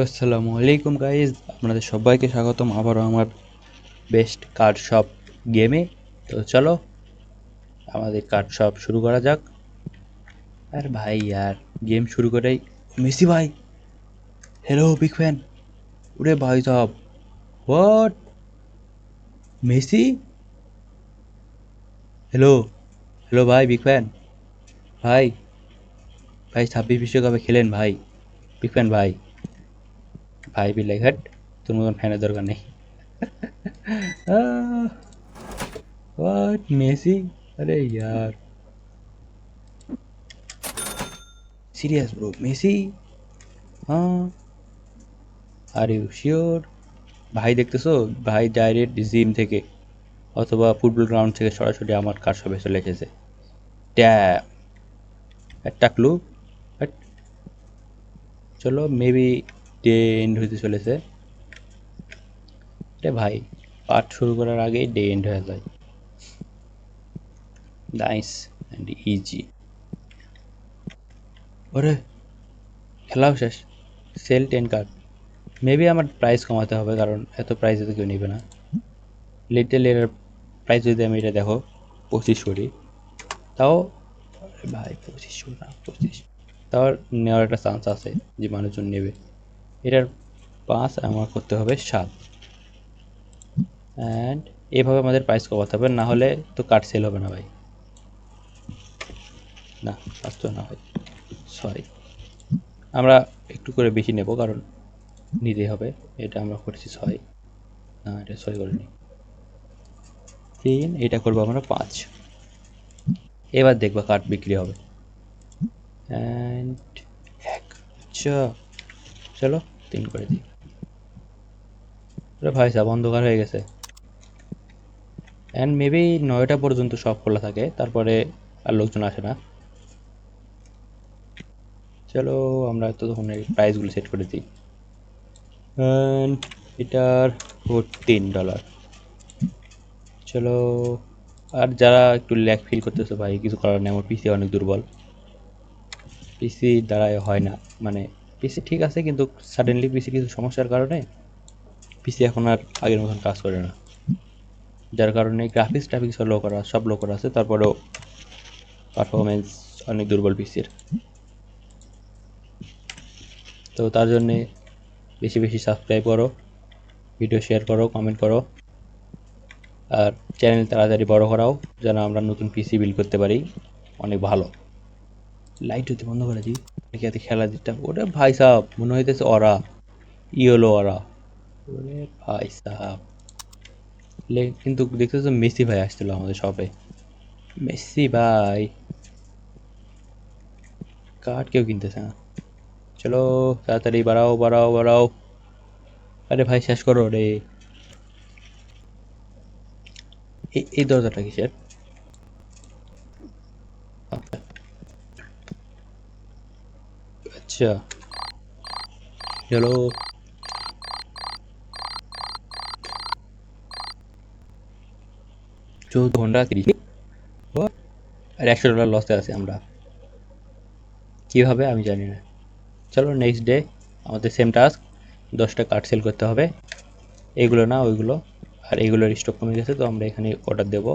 আসসালামু আলাইকুম গাইজ, আপনাদের সবাইকে স্বাগতম আবারও আমার বেস্ট কার্ড শপ গেমে। তো চলো আমাদের কার্ড শপ শুরু করা যাক। আর ভাই यार গেম শুরু করেই মেসি ভাই, हेलो बिग फैन। उरे भाई साहब, व्हाट, मेसी, हेलो हेलो भाई बिग फैन भाई। भाई 26 বিশ্বকাপে খেলেন ভাই, বিগ ফ্যান ভাই। ভাই বি লাইক হাট, তোর মতন ফ্যানের দরকার নেই। व्हाट मेसी, अरे यार সিরিয়াস ব্রো, মেসি, হ্যাঁ, আর ইউ শিওর? ভাই দেখতেছো, ভাই ডাইরেক্ট জিম থেকে অথবা ফুটবল গ্রাউন্ড থেকে সরাসরি আমার কার শপে চলে এসেছে। ট্যাপ, একটা ক্লু। বাট চলো মেবি ডে এন্ড হইতে চলেছে। রে ভাই, পার্ট শুরু করার আগেই ডে এন্ড হয়ে যায়। Nice and easy. ওরে, খেলাও শেষ। Sell 10 card. মেবি আমার প্রাইস কমাতে হবে, কারণ এত প্রাইসে তো কেউ নেবে না। লিটল এর প্রাইস যদি আমি এটা দেখো 2500, তাও ভাই 2500 না, 25, তাও নেওয়ার একটা চান্স আছে যে মানুষজন নেবে। এটার 5 আমার করতে হবে 7, অ্যান্ড এভাবে আমাদের প্রাইস কমাতে হবে, না হলে তো কার্ড সেল হবে না ভাই। না, আসতো না হয়, সরি। আমরা একটু করে বেশি নেব, কারণ নিতেই হবে। এটা আমরা করেছি 6, না এটা 6 করিনি, 3, এটা করবো আমরা 5। এবার দেখবো কার্ড বিক্রি হবে। অ্যান্ড এক, আচ্ছা চলো 3 করে দিই। ভাই সাহেব অন্ধকার হয়ে গেছে, অ্যান্ড মেবি 9টা পর্যন্ত সব খোলা থাকে, তারপরে আর লোকজন আসে না। চলো আমরা ততক্ষণ প্রাইসগুলো সেট করে দিই। অ্যান্ড এটার $14। চলো, আর যারা একটু ল্যাগ ফিল করতেছে ভাই, কিছু করার নেই, আমার পিসি অনেক দুর্বল, পিসি দ্বারাই হয় না। মানে পিসি ঠিক আছে, কিন্তু সাডেনলি পিসি কিছু সমস্যার কারণে পিসি এখন আর আগের মতন কাজ করে না, যার কারণে গ্রাফিক্স টাফিক্স লো করা, সব লো করা আছে, তারপরেও পারফরমেন্স অনেক দুর্বল পিসির। তো তার জন্যে বেশি বেশি সাবস্ক্রাইব করো, ভিডিও শেয়ার করো, কমেন্ট করো, আর চ্যানেল তাড়াতাড়ি বড় করাও, যেন আমরা নতুন পিসি বিল্ড করতে পারি অনেক ভালো। লাইট হতে বন্ধ করে দিই, এতে খেলা দিতাম। ওটা ভাই সাহ মনে হইতেছে ওরা ইয়েলো ওরা, ওরে ভাই সাহ। কিন্তু দেখতেছো মেসি ভাই আসছিল আমাদের শপে, মেসি ভাই। কার্ড কেউ কিনতেছে না। চলো তাড়াতাড়ি বাড়াও বাড়াও বাড়াও। আরে ভাই শেষ করো রে। এই দরজাটা কিসের? আচ্ছা চলো। 14 ঘন্টা 30, আর $100 লসে আছে আমরা, কীভাবে আমি জানি না। চলো নেক্সট ডে, আমাদের সেম টাস্ক, 10টা কার্ড সেল করতে হবে, এইগুলো না ওইগুলো। আর এইগুলোর স্টক কমে গেছে, তো আমরা এখানে অর্ডার দেব।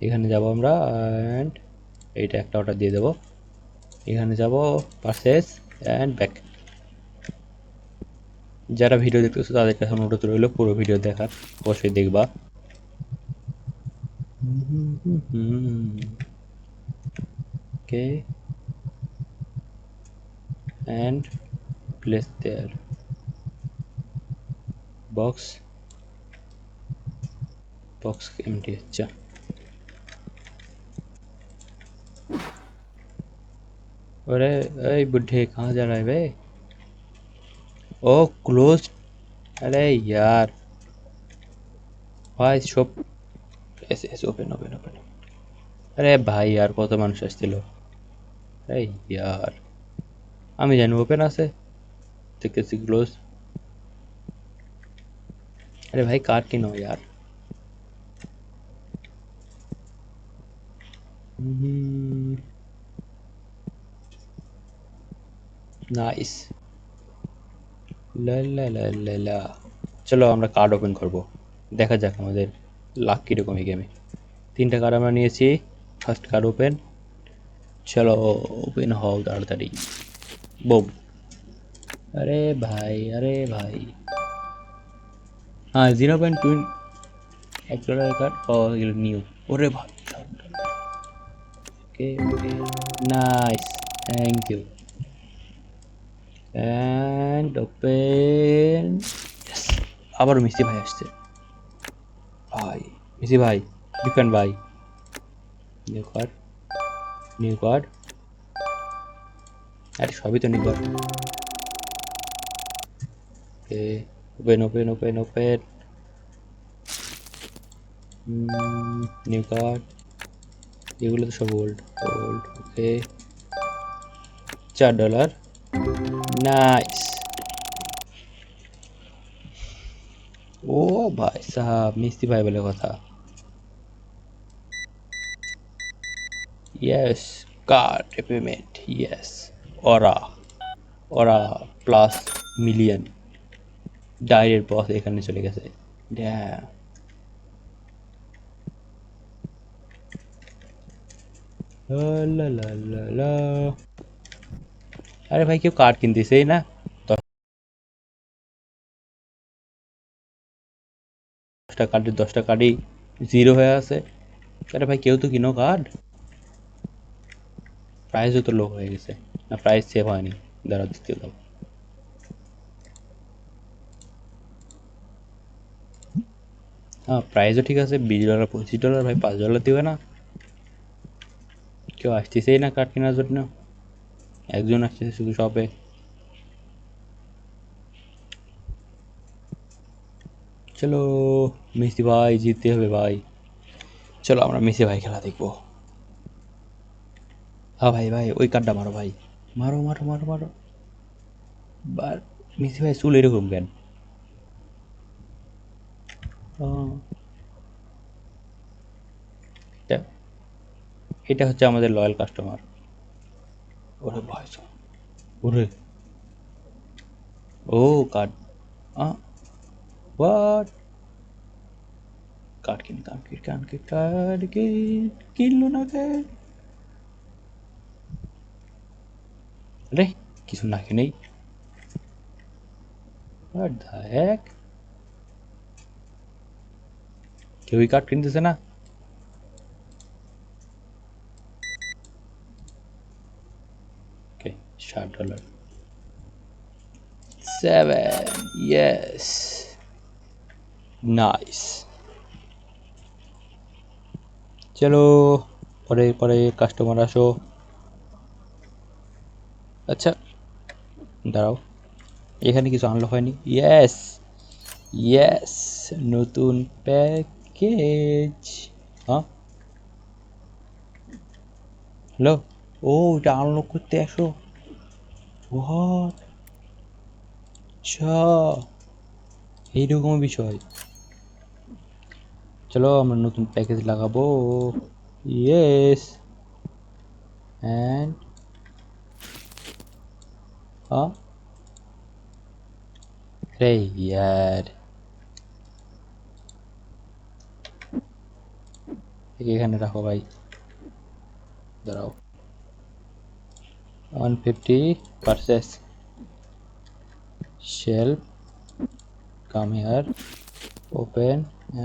এখানে যাব আমরা, অ্যান্ড এইটা একটা অর্ডার দিয়ে দেবো। এখানে যাব, পারচেস অ্যান্ড ব্যাক। যারা ভিডিও দেখতেছো তাদের কাছে অনুরোধ রইল পুরো ভিডিও দেখার, অবশ্যই দেখবা। Okay, and place there box, box empty. আচ্ছা अरे अरे बुढ़े कहाँ जा रहा है बे? ओ क्लोज। अरे यार भाई शॉप, ऐसे ऐसे ओपन ओपन ओपन। अरे भाई यार কত মানুষ আসছিল। এই यार আমি জানি ওপেন আছে, দেখতেছি ক্লোজ। আরে ভাই কার কিনো यार। নাইস। লা লা লা লা লা। চলো আমরা কার্ড ওপেন করব, দেখা যাক আমাদের লাক কীরকম এই গেমে। 3টা কার্ড আমরা নিয়েছি। First card open. চলো ওপেন হও তাড়াতাড়ি। বুম। আরে ভাই, আরে ভাই। হ্যাঁ, 0.2 $1 কার্ড। ও এগুলো নিউ। ওরে ভাই, okay okay, nice, thank you. And open. আবারও মিষ্টি ভাই আসছে। ভাই মিষ্টি ভাই, ডিফেন্ড ভাই। New card, new card. আরে সবই তো new card. Okay, open open open open. New card. এগুলো তো সব ওল্ড ওল্ড। ওকে, $4। নাইস। ও ভাই সাহাব, মিষ্টি ভাই বলে কথা। Yes, card payment, yes. ওরা ওরা প্লাস মিলিয়ন। ডাইরেক্ট বস এখানে চলে গেছে। Damn. লা লা লা লা লা। আরে ভাই, কেউ কার্ড কিনতেছেই না। 10টা কার্ডই জিরো হয়ে আছে। আরে ভাই, কেউ তো কিনো কার্ড। প্রাইসও তো লো হয়ে গেছে। না, প্রাইস সেভ হয়নি। দাঁড়াও, দ্বিতীয় দাও। হ্যাঁ, প্রাইসও ঠিক আছে, $20, $25। ভাই, $5 দিবে না? কেউ আসতেছেই না কার্ড কেনার জন্য। একজন আসতেছে শুধু শপে। চলো মেসি ভাই, জিততে হবে ভাই। চলো আমরা মেসি ভাই খেলা দেখবো। হ্যাঁ ভাই ভাই, ওই কার্ডটা মারো ভাই। মারো মারো মারো মারো। বার। মেসি ভাই চুল এরকম কেন? এটা এটা হচ্ছে আমাদের লয়াল কাস্টমার। ওরে ভাই, ওরে। ও কার্ড। হোয়াট? কার্ড কিন, কার্ড কিন, কার্ড কিন, কার্ড কিন। কিনলো না কে? আরে কিছু না কিনেই। হোয়াট দ্য হেক? কেউই কার্ড কিনতেছে না। ওকে, $60। 7, ইয়েস, নাইস। চলো পরে পরে কাস্টমার আসো। আচ্ছা, দাঁড়াও, এখানে কিছু আনলক হয়নি। ইয়েস, ইয়েস, নতুন প্যাকেজ। হ্যাঁ, হ্যালো। ও, এটা আনলক করতে আসো। হোয়াট? আচ্ছা, এইরকম বিষয়। চলো আমরা নতুন প্যাকেজ লাগাবো। ইয়েস, অ্যান্ড হ্যাঁ। আরে ইয়ার, এখানে রাখো ভাই। দাঁড়াও। 150 purchase. shelf, come here, open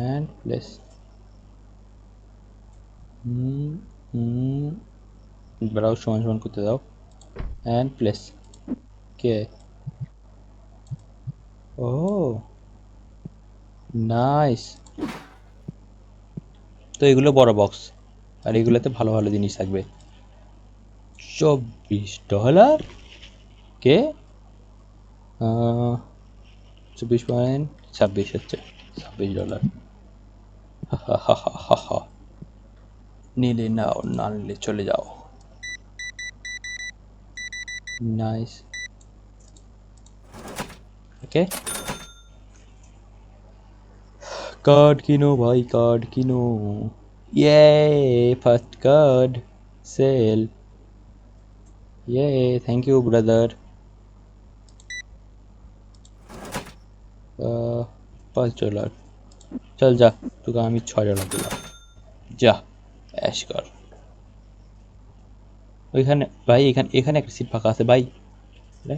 and place. ব্রাউজ সমান সমান করতে দাও, and place. কে? ও নাইস। তো এগুলো বড় বক্স, আর এগুলোতে ভালো ভালো জিনিস থাকবে। $24 কে? 24.26 হচ্ছে। $26। নিলে নাও, না নিলে চলে যাও। নাইস। ওকে, কার্ড কিনো ভাই, কার্ড কিনো। ইয়ে, ফার্স্ট কার্ড সেল। ইয়ে, থ্যাংক ইউ ব্রাদার। $5। চল যা, তোকে আমি $6 দিলাম, যা অ্যাশ কর। ওইখানে ভাই, এখানে এখানে একটা সিট ফাঁকা আছে ভাই। আরে,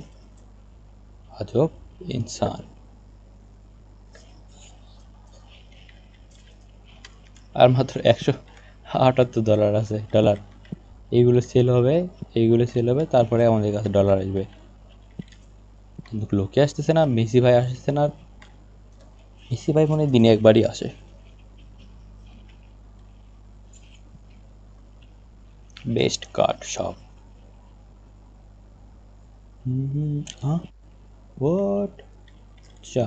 আজব ইনসান। আর মাত্র $178 আছে, ডলার। এইগুলো সেল হবে, এইগুলো সেল হবে, তারপরে আমাদের কাছে ডলার আসবে। কিন্তু লোকে আসতেছে না, মেসি ভাই আসতেছে না। মেসি ভাই মনে হয় দিনে একবারই আসে। Best card shop. হ্যাঁ, হোয়াট? আচ্ছা,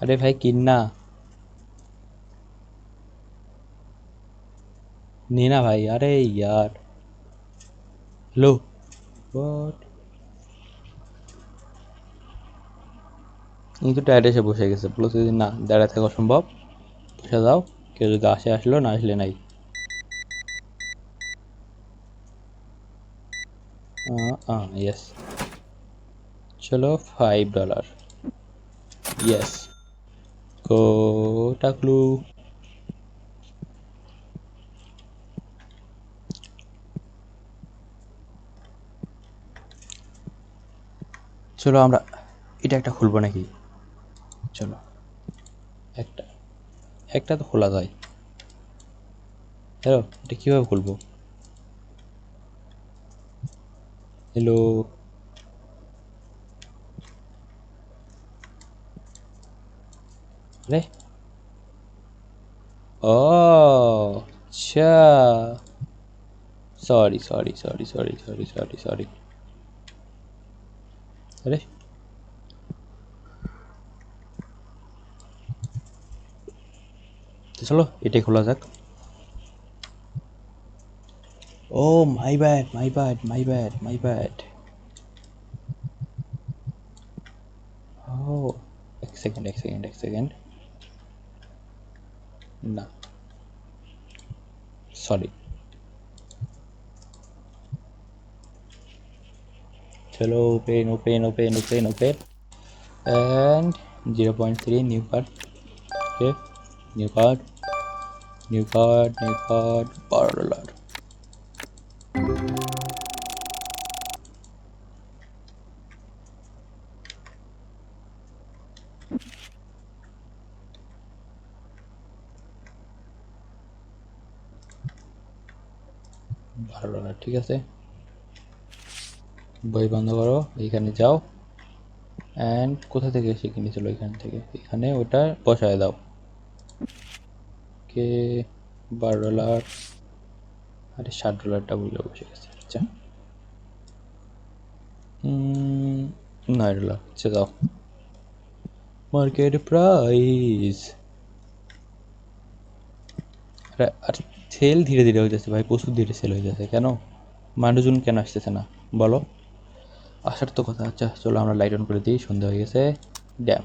আরে ভাই কিন না, নে না ভাই, আরে ইয়ার। Hello, what? এই তো টায়ার্ড এসে বসে গেছে, বলো যদি না দাঁড়ায় থাকা সম্ভব, বসে যাও। কেউ যদি আসে আসলো, না আসলে নাই। ইয়েস, চলো $5। ইয়েস, গো টাকলু। চলো আমরা এটা একটা খুলবো নাকি? চলো, একটা একটা তো খোলা যায়। হ্যালো, এটা কীভাবে খুলবো? হ্যালো, আরে, ও আচ্ছা, sorry sorry sorry sorry sorry sorry sorry. আরে, তো চলো এটাই খোলা যাক। Oh my bad, my bad, my bad, my bad. ও, এক সেকেন্ড, এক সেকেন্ড, এক সেকেন্ড। না, সরি। চলো, open open open open open, and 0.3 new card. Okay, new card, new card, new card, $12। $12, ঠিক আছে। বই বন্ধ করো, এইখানে যাও, অ্যান্ড কোথা থেকে এসে কিনেছিল? এখান থেকে, এখানে ওটা বসায় দাও। ওকে, $12। আরে $60টা বলে বসে গেছে, আচ্ছা। $9, আচ্ছা দাও। Market price. আর সেল ধীরে ধীরে হইতেছে ভাই, প্রচুর ধীরে সেল হইতেছে কেন? মানুষজন কেন আসতেছে না বলো? আসার তো কথা। আচ্ছা চলো আমরা লাইট অন করে দিই, সন্ধ্যা হয়ে গেছে। ড্যাম।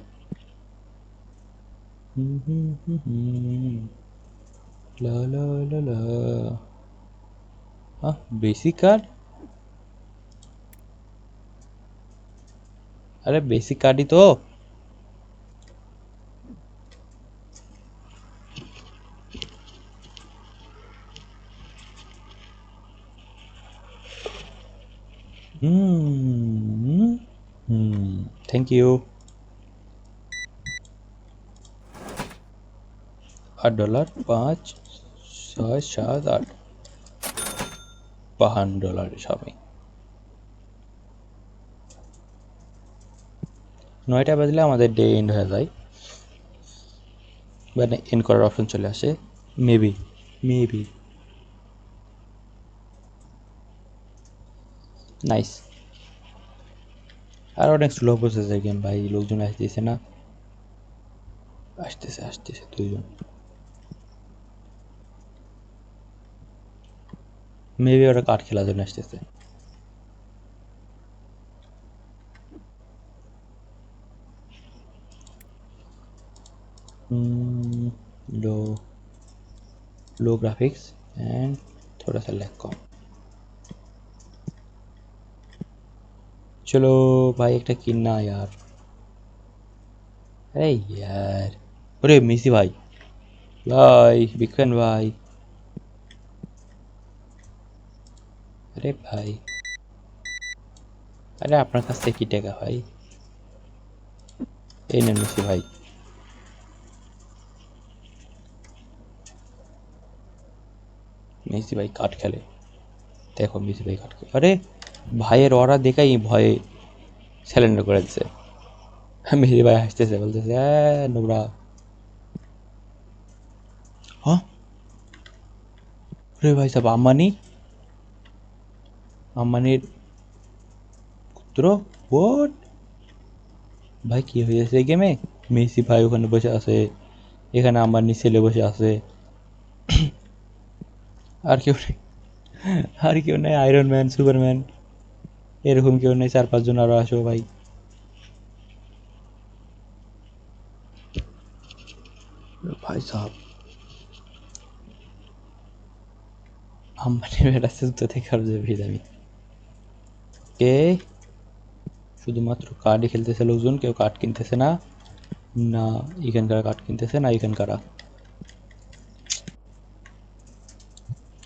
লা লা লা লা। Basic card? আরে বেসিক কার্ডই তো। হুম হুম, থ্যাংক ইউ। $8, 5, 6, 7, 8, $52 সবই। 9টা বাজলে আমাদের ডে এন্ড হয়ে যায়, মানে এন্ড করার অপশন চলে আসে। Maybe, maybe. নাইস। আর অনেক স্লো প্রসেসের গেম ভাই, লোকজন আসতেছে না। আসতেছে আসতেছে 2 জন। মেবি ওরা কার্ড খেলার জন্য আসতেছে। लो लो ग्राफिक्स एंड थोड़ा सा लैग कम। चलो भाई, एक किन्ना यार। अरे यार, अरे মেসি ভাই, ভাই বিগ ফ্যান ভাই। আরে ভাই, আরে আপনার কাছ থেকে কি টাকা ভাই? এই নেন মেসি ভাই। মেসি ভাই কাঠ খেলে, দেখো মেসি ভাই কাঠ খেলে। আরে ভাইয়ের ওরা দেখাই ভয়ে স্যালেন্ডার করে দিচ্ছে। মেসি ভাই হাসতেছে, বলতেছে নোবরা। হ্যাঁ, আরে ভাই সাহেব, আম্বানি, আম্বানির পুত্র। হোয়াট ভাই, কি হয়েছে এই গেমে? মেসি ভাই ওখানে বসে আছে, এখানে আম্বানির ছেলে বসে আছে, আর কেউ নেই, আর কেউ নেই, আয়রন ম্যান, সুপারম্যান, এরকম কেউ নেই, 4-5 জন আরো আসো ভাই। ভাই সাহেব, আম্বানির বেটা যুদ্ধ থেকে আরো যে ভিড় আমি। কে শুধুমাত্র কার্ডই খেলতেছে লোকজন, কেউ কার্ড কিনতেছে না। না এখানকার কার্ড কিনতেছে না এখানকার।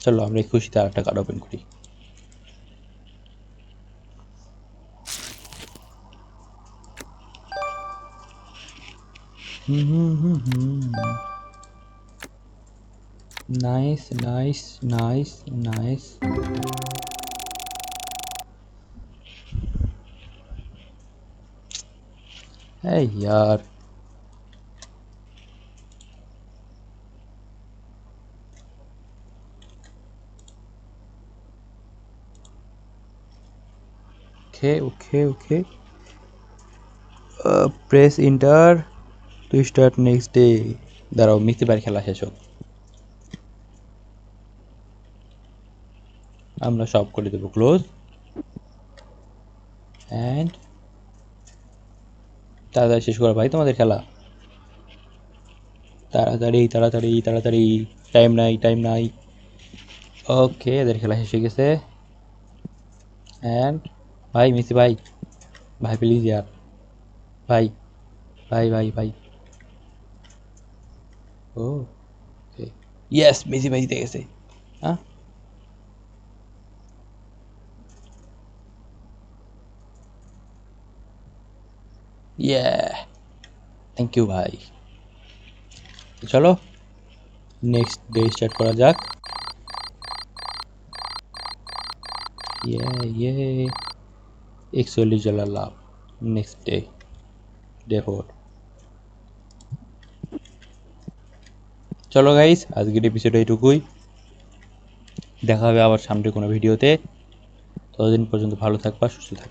চলো আমরা এই খুশিতে আর একটা কার্ড ওপেন করি। Nice nice nice nice. এই यार, okay okay okay, press enter to start next day. দাঁড়াও মিথি বার খেলা শেষ হোক, আমরা সব করে দেবো ক্লোজ অ্যান্ড তাড়াতাড়ি শেষ করো ভাই তোমাদের খেলা, তাড়াতাড়ি তাড়াতাড়ি তাড়াতাড়ি, টাইম নাই টাইম নাই। ওকে এদের খেলা শেষ হয়ে গেছে। অ্যান্ড ভাই মিসি ভাই, ভাই প্লিজ ইয়ার, ভাই ভাই ভাই ভাই। ও ওকে, ইয়েস মেসি ভাই জিতে গেছে। হ্যাঁ, ইয়ে, থ্যাংক ইউ ভাই। তো চলো নেক্সট ডে স্টার্ট করা যাক। ইয়ে ইয়ে, $41 লাভ। Next day, day 4। চলো গাইস, আজকের এপিসোড এইটুকুই, দেখা হবে আবার সামনে কোনো ভিডিওতে। ততদিন পর্যন্ত ভালো থাকবা, সুস্থ থাকবা।